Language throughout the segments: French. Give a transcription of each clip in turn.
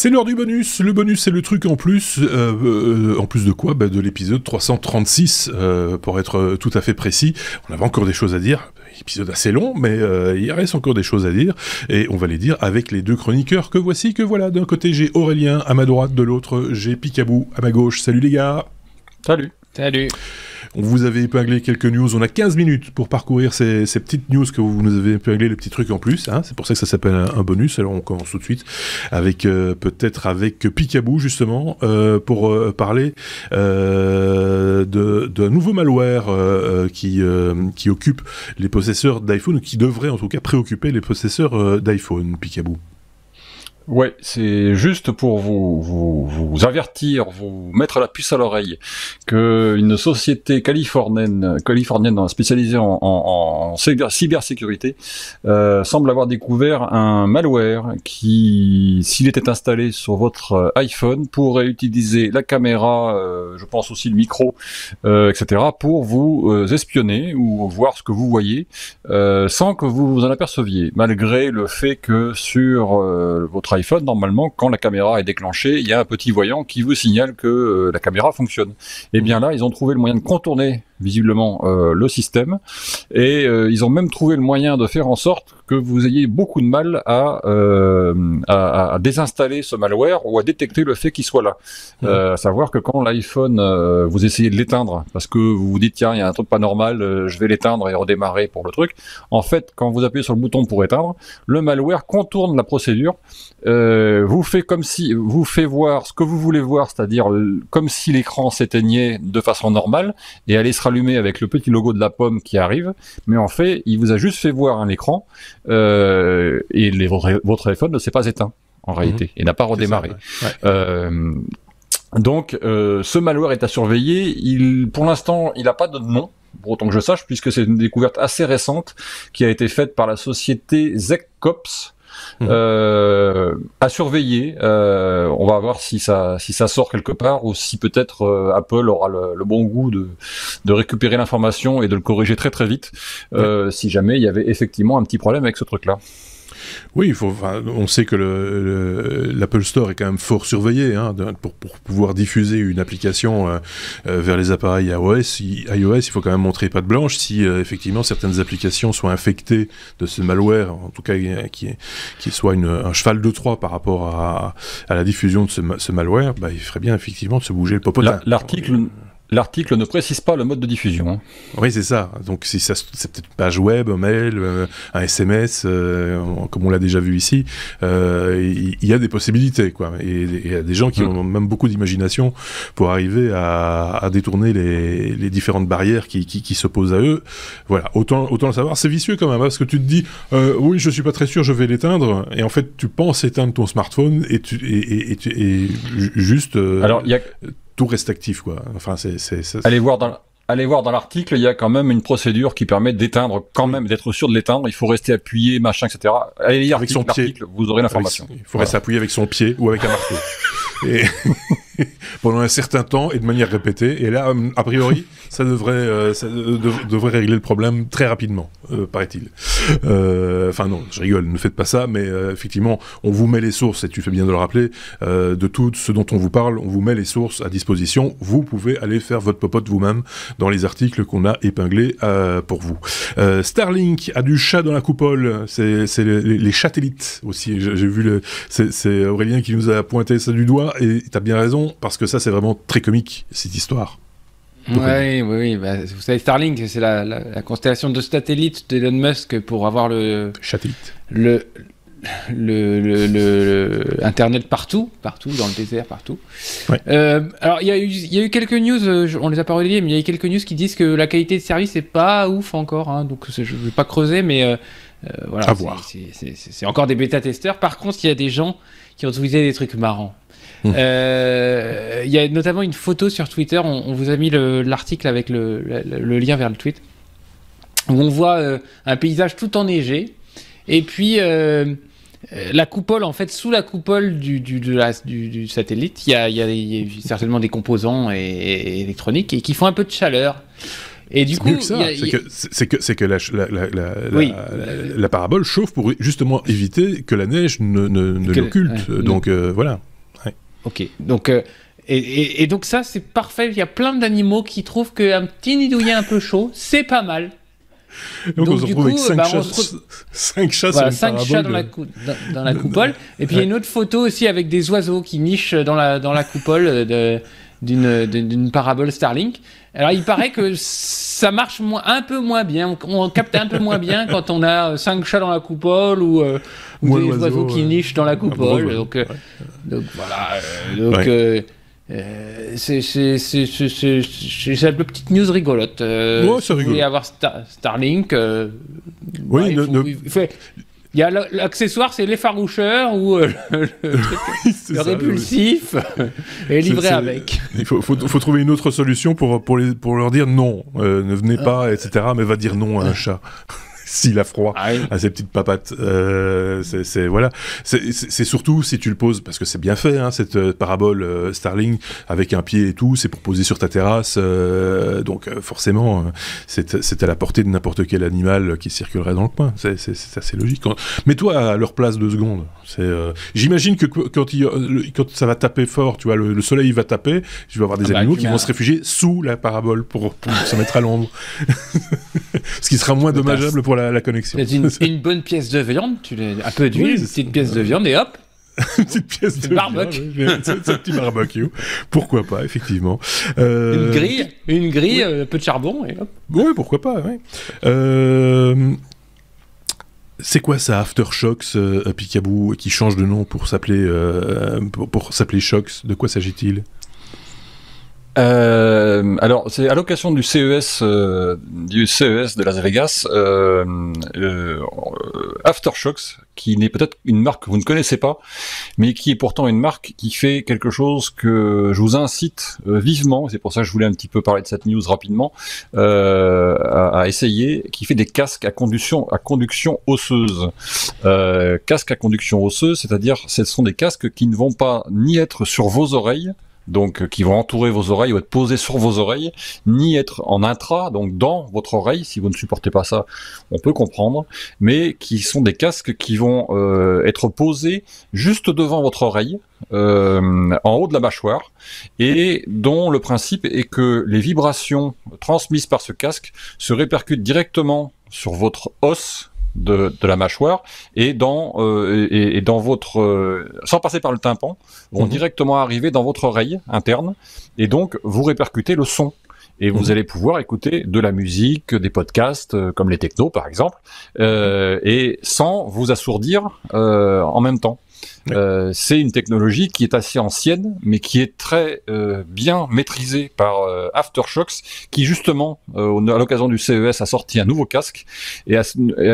C'est l'heure du bonus. Le bonus, c'est le truc en plus. En plus de quoi ? De l'épisode 336, pour être tout à fait précis. On avait encore des choses à dire. Épisode assez long, mais il reste encore des choses à dire. Et on va les dire avec les deux chroniqueurs que voici, que voilà. D'un côté, j'ai Aurélien à ma droite. De l'autre, j'ai Picaboo à ma gauche. Salut les gars. Salut. Salut. On vous avait épinglé quelques news, on a 15 minutes pour parcourir ces petites news que vous nous avez épinglé, les petits trucs en plus, hein. C'est pour ça que ça s'appelle un bonus. Alors on commence tout de suite avec peut-être avec Picaboo justement, pour parler d'un nouveau malware qui occupe les possesseurs d'iPhone, ou qui devrait en tout cas préoccuper les possesseurs d'iPhone. Picaboo. Ouais, c'est juste pour vous avertir, vous mettre la puce à l'oreille, que une société californienne spécialisée en cybersécurité semble avoir découvert un malware qui, s'il était installé sur votre iPhone, pourrait utiliser la caméra, je pense aussi le micro, etc., pour vous espionner ou voir ce que vous voyez, sans que vous vous en aperceviez, malgré le fait que sur votre iPhone, normalement, quand la caméra est déclenchée, il y a un petit voyant qui vous signale que la caméra fonctionne. Et bien là, ils ont trouvé le moyen de contourner visiblement le système, et ils ont même trouvé le moyen de faire en sorte que vous ayez beaucoup de mal à désinstaller ce malware ou à détecter le fait qu'il soit là. À savoir que quand l'iPhone, vous essayez de l'éteindre parce que vous vous dites tiens, il y a un truc pas normal, je vais l'éteindre et redémarrer pour le truc. En fait, quand vous appuyez sur le bouton pour éteindre, le malware contourne la procédure, vous fait voir ce que vous voulez voir, c'est-à-dire comme si l'écran s'éteignait de façon normale et allait se rallumer avec le petit logo de la pomme qui arrive, mais en fait, il vous a juste fait voir un écran, et votre iPhone ne s'est pas éteint en réalité et n'a pas redémarré. Ça, ouais. Donc, ce malware est à surveiller. Pour l'instant, il n'a pas de nom, pour autant que je sache, puisque c'est une découverte assez récente qui a été faite par la société ZecCops. À surveiller. On va voir si ça sort quelque part, ou si peut-être Apple aura le bon goût de récupérer l'information et de le corriger très très vite, si jamais il y avait effectivement un petit problème avec ce truc-là. Oui, on sait que l'Apple Store est quand même fort surveillé, hein, pour pouvoir diffuser une application vers les appareils iOS, il faut quand même montrer patte blanche si effectivement certaines applications sont infectées de ce malware, en tout cas qui soit un cheval de Troie par rapport à la diffusion de ce malware. Il ferait bien effectivement de se bouger le popotin. L'article ne précise pas le mode de diffusion. Hein. Oui, c'est ça. Donc, c'est peut-être une page web, un mail, un SMS, comme on l'a déjà vu ici. Il y a des possibilités, quoi. Et il y a des gens qui ont même beaucoup d'imagination pour arriver à détourner les différentes barrières qui s'opposent à eux. Voilà. Autant le savoir. C'est vicieux quand même, parce que tu te dis, oui, je suis pas très sûr, je vais l'éteindre. Et en fait, tu penses éteindre ton smartphone et juste. Alors, il y a tout reste actif, quoi. Enfin, Allez voir dans l'article, il y a quand même une procédure qui permet d'éteindre, quand même, d'être sûr de l'éteindre. Il faut rester appuyé, machin, etc. Allez lire avec son pied. Vous aurez l'information. Il faut rester appuyé avec son pied ou avec un marteau. Et pendant un certain temps et de manière répétée. Et là, a priori, ça devrait régler le problème très rapidement, paraît-il. Enfin non, je rigole, ne faites pas ça, mais effectivement, on vous met les sources, et tu fais bien de le rappeler, de tout ce dont on vous parle, on vous met les sources à disposition. Vous pouvez aller faire votre popote vous-même dans les articles qu'on a épinglés pour vous. Starlink a du chat dans la coupole, c'est les chatellites aussi. J'ai vu c'est Aurélien qui nous a pointé ça du doigt, et t'as bien raison, parce que ça c'est vraiment très comique, cette histoire. Oui. Vous savez, Starlink, c'est la constellation de satellites d'Elon Musk pour avoir le Internet partout dans le désert, partout. Ouais. Alors il y a eu quelques news, on les a pas relayées, mais il y a eu quelques news qui disent que la qualité de service est pas ouf encore, hein, donc je vais pas creuser, mais voilà, c'est encore des bêta-testeurs. Par contre, il y a des gens qui ont tweeté des trucs marrants. Il y a notamment une photo sur Twitter, on vous a mis l'article avec le lien vers le tweet, où on voit un paysage tout enneigé, et puis la coupole, en fait, sous la coupole du satellite, il y a certainement des composants électroniques et qui font un peu de chaleur. Et du coup, c'est que la parabole chauffe pour justement éviter que la neige ne l'occulte. Donc voilà. Ok. Donc, et donc ça, c'est parfait. Il y a plein d'animaux qui trouvent qu'un petit nid douillet un peu chaud, c'est pas mal. Donc on se retrouve avec 5 chats, voilà, 5 chats dans la coupole. Et puis il y a une autre photo aussi avec des oiseaux qui nichent dans la coupole d'une parabole Starlink. Alors il paraît que ça marche un peu moins bien, on capte un peu moins bien quand on a 5 chats dans la coupole ou des oiseaux qui nichent dans la coupole. Donc voilà. C'est une petite news rigolote. Si vous voulez avoir Starlink, il y a l'accessoire, c'est l'effaroucheur ou le répulsif et livré avec. Il faut trouver une autre solution pour leur dire non, ne venez pas, etc. Mais va dire non à un chat. S'il a froid à ses petites papates. Voilà. C'est surtout si tu le poses, parce que c'est bien fait, hein, cette parabole Starlink, avec un pied et tout, c'est pour poser sur ta terrasse. Donc forcément, c'est à la portée de n'importe quel animal qui circulerait dans le coin. C'est assez logique. Mets-toi à leur place 2 secondes. J'imagine que quand ça va taper fort, tu vois, le soleil va taper, tu vas avoir des animaux qui vont se réfugier sous la parabole pour se mettre à l'ombre. Ce qui sera moins dommageable pour la connexion. Une bonne pièce de viande, un peu d'huile, une petite pièce de viande et hop. Une petite pièce de barbecue. C'est un petit barbecue. Pourquoi pas, effectivement. Une grille, un peu de charbon et hop. Oui, pourquoi pas, ouais. C'est quoi ça, Aftershocks, Picaboo, qui change de nom pour s'appeler Shocks? De quoi s'agit-il? Alors, c'est à l'occasion du CES de Las Vegas, Aftershocks, qui n'est peut-être une marque que vous ne connaissez pas, mais qui est pourtant une marque qui fait quelque chose que je vous incite vivement, c'est pour ça que je voulais un petit peu parler de cette news rapidement, à essayer, qui fait des casques à conduction osseuse. Casques à conduction osseuse, c'est-à-dire ce sont des casques qui ne vont pas ni être sur vos oreilles, donc qui vont entourer vos oreilles ou être posés sur vos oreilles, ni être en intra, donc dans votre oreille. Si vous ne supportez pas ça, on peut comprendre, mais qui sont des casques qui vont être posés juste devant votre oreille, en haut de la mâchoire, et dont le principe est que les vibrations transmises par ce casque se répercutent directement sur votre os de la mâchoire et dans votre sans passer par le tympan, vont directement arriver dans votre oreille interne, et donc vous répercutez le son. Et vous allez pouvoir écouter de la musique, des podcasts, comme les technos par exemple, et sans vous assourdir en même temps. C'est une technologie qui est assez ancienne, mais qui est très bien maîtrisée par Aftershocks, qui justement, à l'occasion du CES, a sorti un nouveau casque. Et à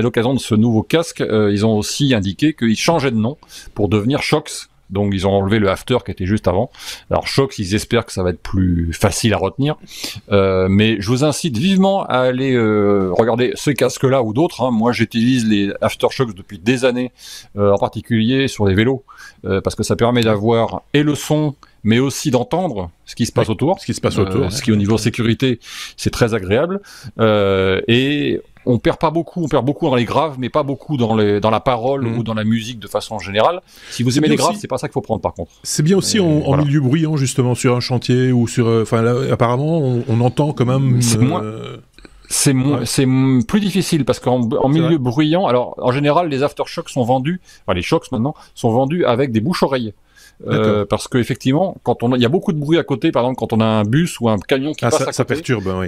l'occasion de ce nouveau casque, ils ont aussi indiqué qu'ils changeaient de nom pour devenir Shocks. Donc ils ont enlevé le after qui était juste avant. Alors Shocks, ils espèrent que ça va être plus facile à retenir. Mais je vous incite vivement à aller regarder ce casque-là ou d'autres. Hein. Moi j'utilise les Aftershocks depuis des années, en particulier sur les vélos, parce que ça permet d'avoir et le son, mais aussi d'entendre ce qui se passe autour. Ce qui au niveau sécurité, c'est très agréable. Et on perd beaucoup dans les graves, mais pas beaucoup dans la parole ou dans la musique de façon générale. Si vous aimez les graves, c'est pas ça qu'il faut prendre par contre. C'est bien aussi en milieu bruyant, justement, sur un chantier ou sur... apparemment, on entend quand même... C'est plus difficile parce qu'en milieu bruyant, alors en général, les Aftershocks sont vendus, les Shocks maintenant, sont vendus avec des bouches-oreilles. Parce que effectivement, il y a beaucoup de bruit à côté, par exemple, quand on a un bus ou un camion qui passe à côté, ça perturbe, oui.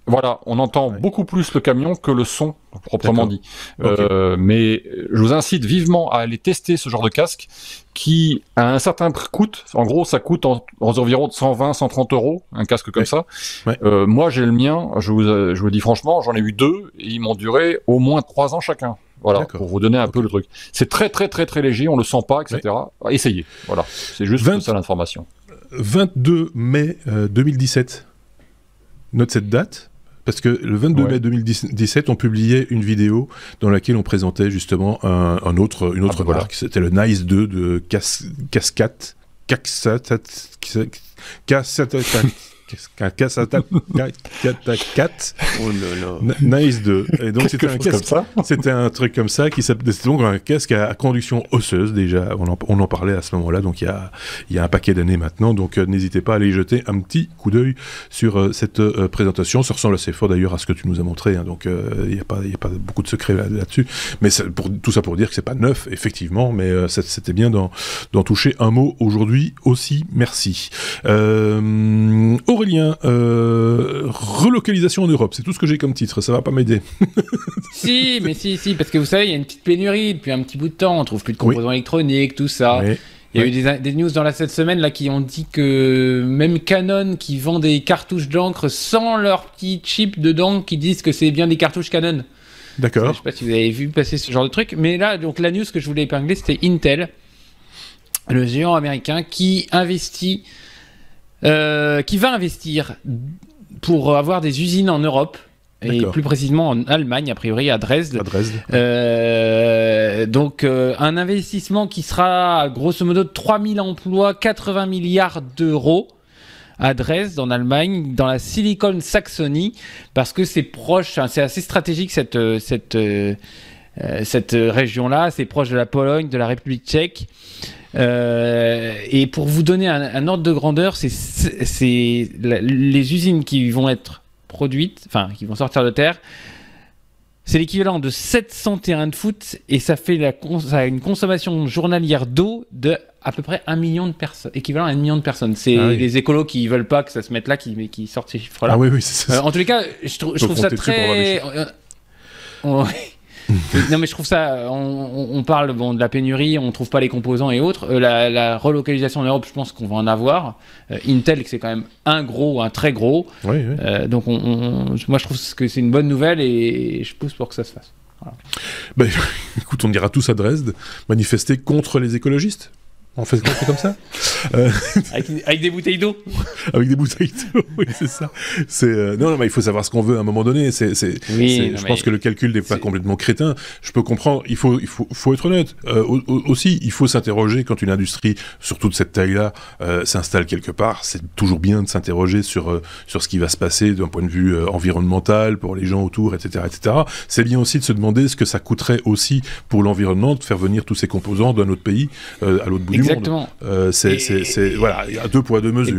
Voilà, on entend beaucoup plus le camion que le son, proprement dit. Mais je vous incite vivement à aller tester ce genre de casque qui, à un certain prix, coûte, en gros, ça coûte aux environs de 120, 130 euros, un casque comme ça. Moi, j'ai le mien, je vous dis franchement, j'en ai eu 2, et ils m'ont duré au moins 3 ans chacun. Voilà, pour vous donner un peu le truc. C'est très, très, très, très léger, on le sent pas, etc. Essayez. Voilà, c'est juste ça l'information. 22 mai 2017. Note cette date. Parce que le 22 mai 2017, on publiait une vidéo dans laquelle on présentait justement une autre marque. C'était le Nice 2 de Cascat. un casque à 4. Oh là là. Nice 2. Et donc c'était un casque, c'était un truc comme ça c'était donc un casque à conduction osseuse déjà. On en parlait à ce moment-là, donc il y a un paquet d'années maintenant. Donc n'hésitez pas à aller jeter un petit coup d'œil sur cette présentation. Ça ressemble assez fort d'ailleurs à ce que tu nous as montré. Hein, donc il y a pas beaucoup de secrets là-dessus. Mais tout ça pour dire que c'est pas neuf effectivement, mais c'était bien d'en toucher un mot aujourd'hui aussi. Merci. Aurélien, relocalisation en Europe, c'est tout ce que j'ai comme titre, ça va pas m'aider. Si, parce que vous savez, il y a une petite pénurie depuis un petit bout de temps, on trouve plus de composants électroniques, tout ça. Oui. Il y a eu des news dans cette semaine là qui ont dit que même Canon qui vend des cartouches d'encre sans leur petit chip dedans, qui disent que c'est bien des cartouches Canon. D'accord. Je sais pas si vous avez vu passer ce genre de truc, mais là, donc la news que je voulais épingler, c'était Intel, le géant américain qui va investir pour avoir des usines en Europe. Et plus précisément en Allemagne, a priori à Dresde. Donc un investissement qui sera grosso modo de 3000 emplois, 80 milliards d'euros à Dresde en Allemagne, dans la Silicon Saxony, parce que c'est proche, c'est assez stratégique cette région-là, c'est proche de la Pologne, de la République tchèque. Et pour vous donner un ordre de grandeur, c'est les usines qui vont être produites, enfin qui vont sortir de terre, c'est l'équivalent de 700 terrains de foot et ça a une consommation journalière d'eau de à peu près 1 million de personnes, équivalent à 1 million de personnes. C'est les écolos qui veulent pas que ça se mette là, qui sortent ces chiffres-là. Ah oui, c'est ça. En tous les cas, je trouve ça très... Non mais je trouve ça, on parle de la pénurie, on trouve pas les composants et autres, la relocalisation en Europe, je pense qu'on va en avoir. Intel, c'est quand même un très gros, donc moi je trouve que c'est une bonne nouvelle et je pousse pour que ça se fasse. Voilà. Ben, écoute, on ira tous à Dresde manifester contre les écologistes. On fait comme ça avec des bouteilles d'eau. Avec des bouteilles d'eau, oui, c'est ça. Non, mais il faut savoir ce qu'on veut à un moment donné. Je pense que le calcul n'est pas complètement crétin. Je peux comprendre. Il faut être honnête. Aussi, il faut s'interroger quand une industrie, surtout de cette taille-là, s'installe quelque part. C'est toujours bien de s'interroger sur ce qui va se passer d'un point de vue environnemental pour les gens autour, etc., etc. C'est bien aussi de se demander ce que ça coûterait aussi pour l'environnement de faire venir tous ces composants d'un autre pays à l'autre bout Exactement. du monde. Voilà, il y a 2 poids 2 mesures.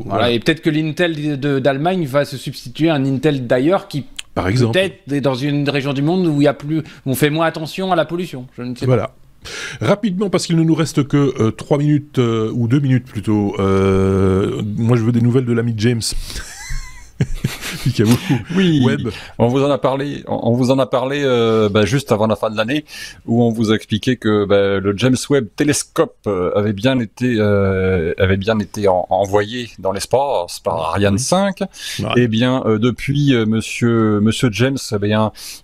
Voilà. Et peut-être que l'Intel d'Allemagne va se substituer à un Intel d'ailleurs qui, par exemple, peut-être est dans une région du monde où on fait moins attention à la pollution. Je ne sais pas. Rapidement, parce qu'il ne nous reste que 3 minutes, ou 2 minutes plutôt, moi je veux des nouvelles de l'ami James. Oui, Webb. On vous en a parlé juste avant la fin de l'année, où on vous a expliqué que le James Webb Télescope avait bien été envoyé dans l'espace par Ariane 5. Ouais. Et bien depuis Monsieur James,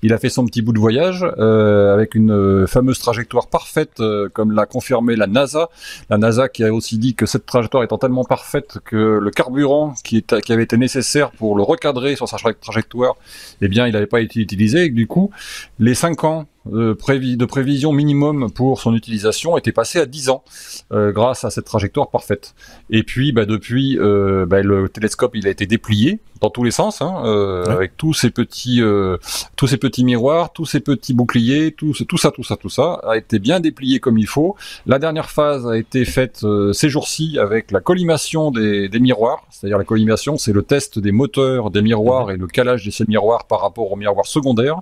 il a fait son petit bout de voyage avec une fameuse trajectoire parfaite, comme l'a confirmé la NASA. La NASA qui a aussi dit que cette trajectoire étant tellement parfaite que le carburant qui avait été nécessaire pour le recadrer sur sa trajectoire, il n'avait pas été utilisé, et du coup, les 5 ans de prévision minimum pour son utilisation étaient passés à 10 ans, grâce à cette trajectoire parfaite. Et puis, depuis, le télescope, il a été déplié dans tous les sens, avec tous ces petits miroirs, tous ces petits boucliers, tout ça a été bien déplié comme il faut. La dernière phase a été faite ces jours-ci avec la collimation des miroirs, c'est-à-dire la collimation, c'est le test des moteurs des miroirs et le calage de ces miroirs par rapport aux miroirs secondaires.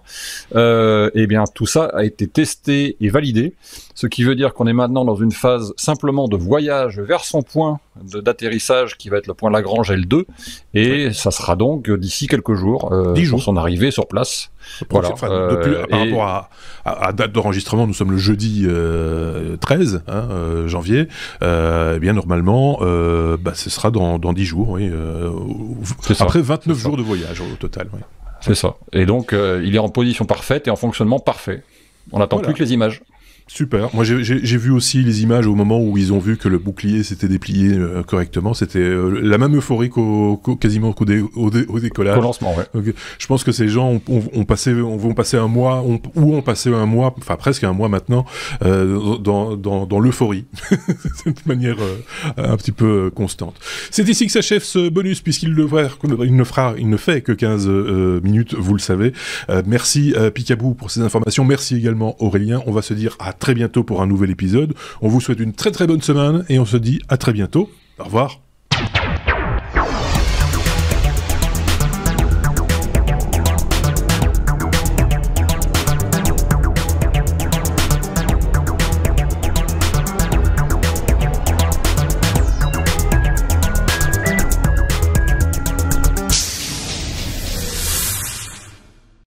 Tout ça a été testé et validé, ce qui veut dire qu'on est maintenant dans une phase simplement de voyage vers son point d'atterrissage qui va être le point Lagrange L2, et ça sera donc d'ici quelques jours, pour son arrivée sur place. Voilà. Par rapport à date d'enregistrement, nous sommes le jeudi 13 janvier. Normalement, ce sera dans 10 jours. Oui, après 29 jours de voyage au total. Oui. C'est ça. Et donc, il est en position parfaite et en fonctionnement parfait. On n'attend plus que les images. Super. Moi, j'ai vu aussi les images au moment où ils ont vu que le bouclier s'était déplié correctement. C'était la même euphorie quasiment qu'au décollage. Au lancement, ouais. Donc, je pense que ces gens vont passer un mois, ont passé un mois, enfin presque un mois maintenant, dans l'euphorie, de manière un petit peu constante. C'est ici que s'achève ce bonus, puisqu'il ne fait que 15 minutes, vous le savez. Merci Picaboo pour ces informations. Merci également Aurélien. On va se dire à très bientôt pour un nouvel épisode. On vous souhaite une très très bonne semaine et on se dit à très bientôt. Au revoir.